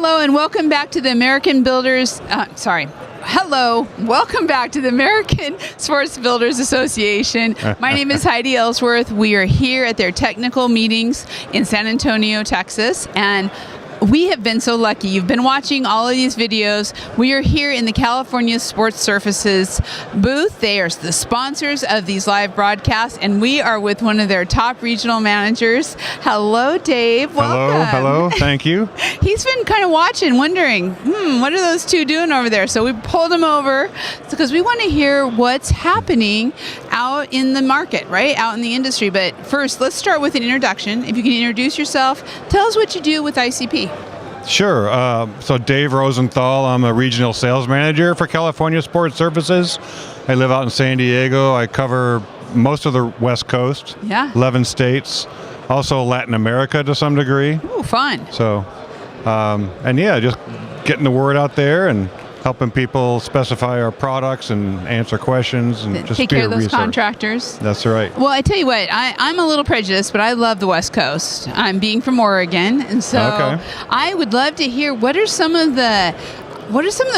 Hello and welcome back to the American Builders, Hello, welcome back to the American Sports Builders Association. My name is Heidi Ellsworth. We are here at their technical meetings in San Antonio, Texas, and we have been so lucky. You've been watching all of these videos. We are here in the California Sports Surfaces booth. They are the sponsors of these live broadcasts, and we are with one of their top regional managers. Hello, Dave. Welcome. Hello. Thank you. He's been kind of watching, wondering, what are those two doing over there? So we pulled him over because we want to hear what's happening out in the market, right? Out in the industry. But first, let's start with an introduction. If you can introduce yourself, tell us what you do with ICP. Sure. So Dave Rosenthal, I'm a regional sales manager for California Sports Surfaces. I live out in San Diego. I cover most of the West Coast, 11 states, also Latin America to some degree. Ooh, fun. So, just getting the word out there and helping people specify our products and answer questions and just take care of those contractors. That's right. Well, I tell you what, I'm a little prejudiced, but I love the West Coast. I'm being from Oregon, and so I would love to hear what are some of the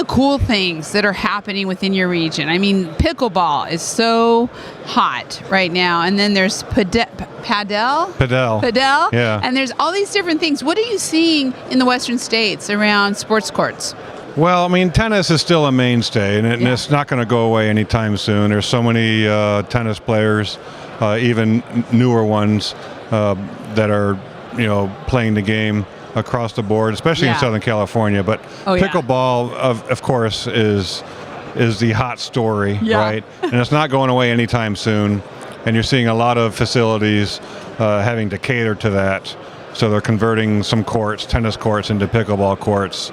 cool things that are happening within your region. I mean, pickleball is so hot right now, and then there's padel. Yeah. And there's all these different things. What are you seeing in the Western states around sports courts? Well, I mean, tennis is still a mainstay, and it's not going to go away anytime soon. There's so many tennis players, even newer ones, that are, playing the game across the board, especially in Southern California. But pickleball, of course, is the hot story, right? And it's not going away anytime soon. And you're seeing a lot of facilities having to cater to that. So they're converting some tennis courts, into pickleball courts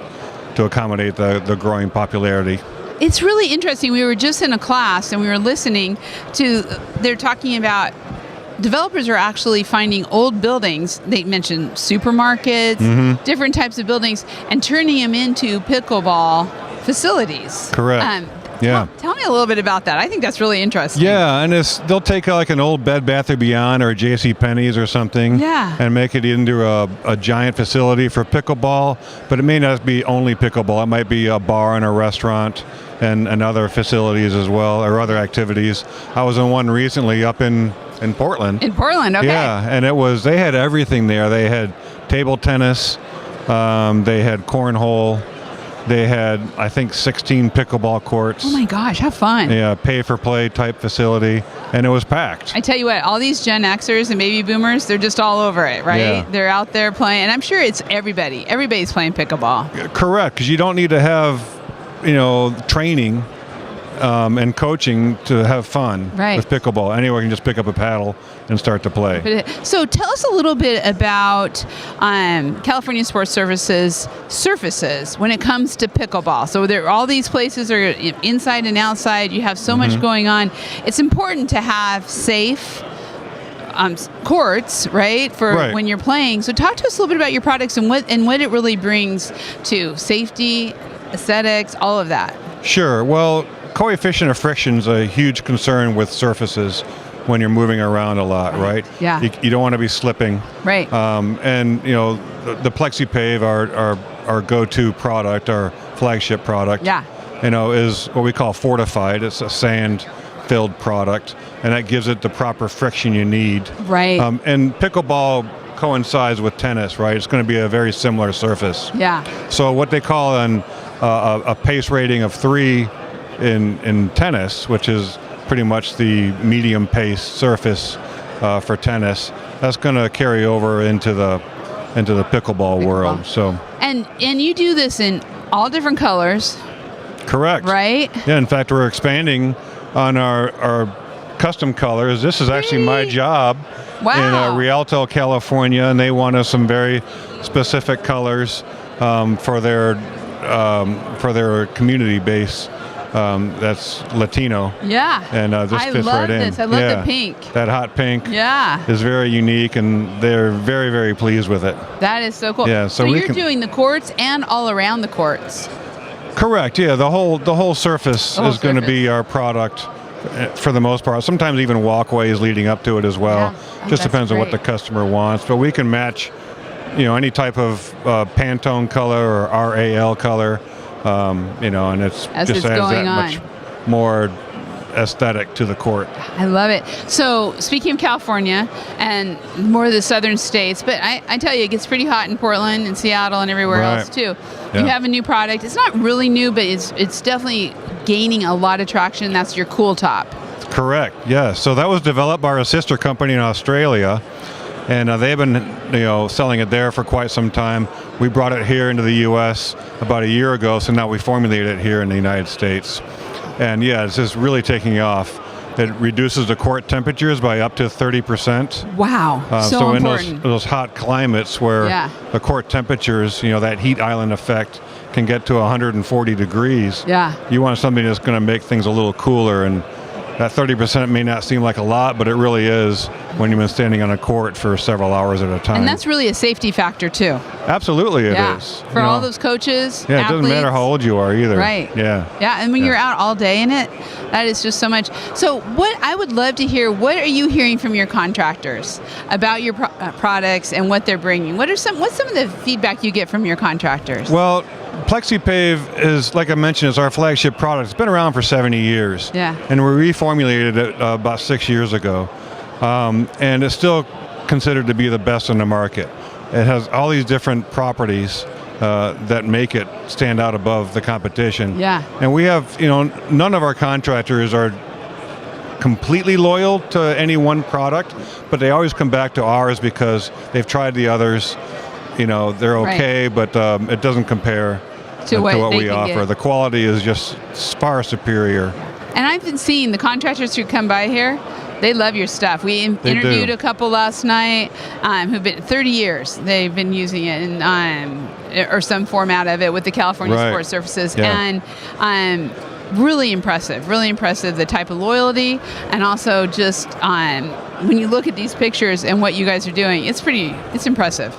to accommodate the growing popularity. It's really interesting. We were just in a class and we were listening to, they're talking about developers are actually finding old buildings. They mentioned supermarkets, different types of buildings, and turning them into pickleball facilities. Correct. Tell me a little bit about that. I think that's really interesting. Yeah, and they'll take like an old Bed Bath & Beyond or JCPenney's or something and make it into a giant facility for pickleball, but it may not be only pickleball. It might be a bar and a restaurant and other facilities as well, or other activities. I was in one recently up in Portland. In Portland, okay. Yeah, and they had everything there. They had table tennis, they had cornhole, they had, I think, 16 pickleball courts. Oh my gosh, how fun. Yeah, pay-for-play type facility, and it was packed. I tell you what, all these Gen Xers and baby boomers, they're just all over it, right? Yeah. They're out there playing, and I'm sure it's everybody. Everybody's playing pickleball. Correct, because you don't need to have, training and coaching to have fun with pickleball. Anyone can just pick up a paddle and start to play. So tell us a little bit about California Sports Surfaces surfaces when it comes to pickleball. So all these places are inside and outside. You have so much going on. It's important to have safe courts, right, for when you're playing. So talk to us a little bit about your products and what it really brings to safety, aesthetics, all of that. Sure. Well, coefficient of friction is a huge concern with surfaces when you're moving around a lot, right? Yeah. You don't want to be slipping. Right. The PlexiPave, our go-to product, our flagship product, is what we call fortified. It's a sand-filled product, and that gives it the proper friction you need. Right. And pickleball coincides with tennis, right? It's going to be a very similar surface. Yeah. So what they call a pace rating of 3 in tennis, which is pretty much the medium pace surface for tennis, that's going to carry over into the pickleball world. So and you do this in all different colors. Correct. Right? Yeah. In fact, we're expanding on our custom colors. This is actually my job in Rialto, California, and they want us some very specific colors for their community base. That's Latino. Yeah. And this fits right in. I love the pink. That hot pink. Yeah. Is very unique, and they're very, very pleased with it. That is so cool. Yeah. So you're doing the courts and all around the courts. Correct. Yeah. The whole surface is going to be our product for the most part. Sometimes even walkways leading up to it as well. Yeah. Just depends on what the customer wants. But we can match any type of Pantone color or RAL color, and it's As just it's adds going that on. much more aesthetic to the court. I love it. So speaking of California and more of the southern states, but I tell you, it gets pretty hot in Portland and Seattle and everywhere Right. else too. Yeah. You have a new product. It's not really new, but it's definitely gaining a lot of traction. That's your Cool Top. Correct. Yeah. So that was developed by our sister company in Australia, and they've been selling it there for quite some time. We brought it here into the U.S. about a year ago, so now we formulated it here in the United States. And yeah, it's just really taking off. It reduces the court temperatures by up to 30%. Wow, so so in important. those hot climates where Yeah. the court temperatures, that heat island effect can get to 140 degrees. Yeah. You want something that's going to make things a little cooler, and that 30% may not seem like a lot, but it really is when you've been standing on a court for several hours at a time. And that's really a safety factor too. Absolutely it Yeah. is. For all those coaches, Yeah, it athletes. doesn't matter how old you are either. Right. Yeah. Yeah, and when Yeah. you're out all day in it, that is just so much. So what I would love to hear, what are you hearing from your contractors about your products and what they're bringing? What's some of the feedback you get from your contractors? Well, PlexiPave is, like I mentioned, is our flagship product. It's been around for 70 years. Yeah. And we reformulated it about 6 years ago. And it's still considered to be the best in the market. It has all these different properties that make it stand out above the competition. Yeah. And we have, none of our contractors are completely loyal to any one product, but they always come back to ours because they've tried the others. They're okay, but it doesn't compare To to what what they we can offer. get. The quality is just far superior. And I've been seeing the contractors who come by here, they love your stuff. We They interviewed do. a couple last night who've been 30 years. They've been using it or some format of it with the California Right. Sports Surfaces. Yeah. And really impressive the type of loyalty, and also just when you look at these pictures and what you guys are doing, it's impressive.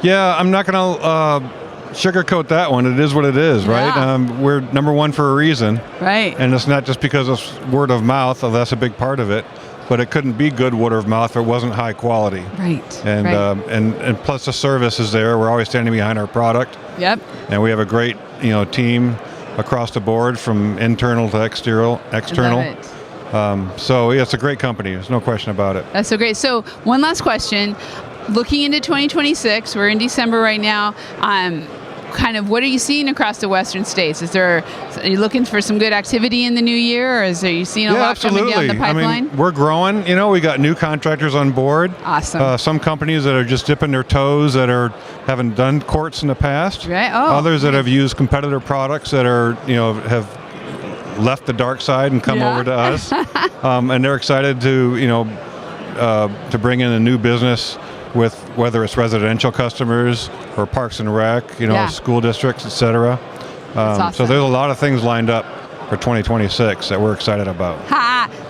Yeah, I'm not going to sugarcoat that one. It is what it is, right? Yeah. We're number one for a reason. Right. And it's not just because it's word of mouth, although that's a big part of it, but it couldn't be good word of mouth if it wasn't high quality. Right. And, right. and plus the service is there. We're always standing behind our product. Yep. And we have a great, team across the board from internal to external. Love it. So yeah, it's a great company. There's no question about it. That's so great. So one last question. Looking into 2026, we're in December right now. Kind of what are you seeing across the western states? Are you looking for some good activity in the new year, or are you seeing a lot coming down the pipeline? I mean, we're growing. We got new contractors on board. Awesome. Some companies that are just dipping their toes that haven't done courts in the past. Right. Oh, Others that have used competitor products that are have left the dark side and come over to us, and they're excited to bring in a new business with whether it's residential customers or parks and rec, school districts, etc. awesome. So there's a lot of things lined up for 2026 that we're excited about.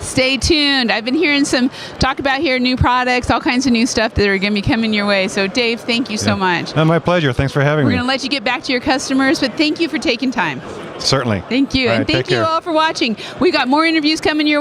Stay tuned. I've been hearing some talk about here new products, all kinds of new stuff that are going to be coming your way. So Dave, thank you so much. My pleasure. Thanks for having We're me. going to let you get back to your customers, but thank you for taking time. Certainly. Thank you. All right, And thank take you care. all for watching. We got more interviews coming your way.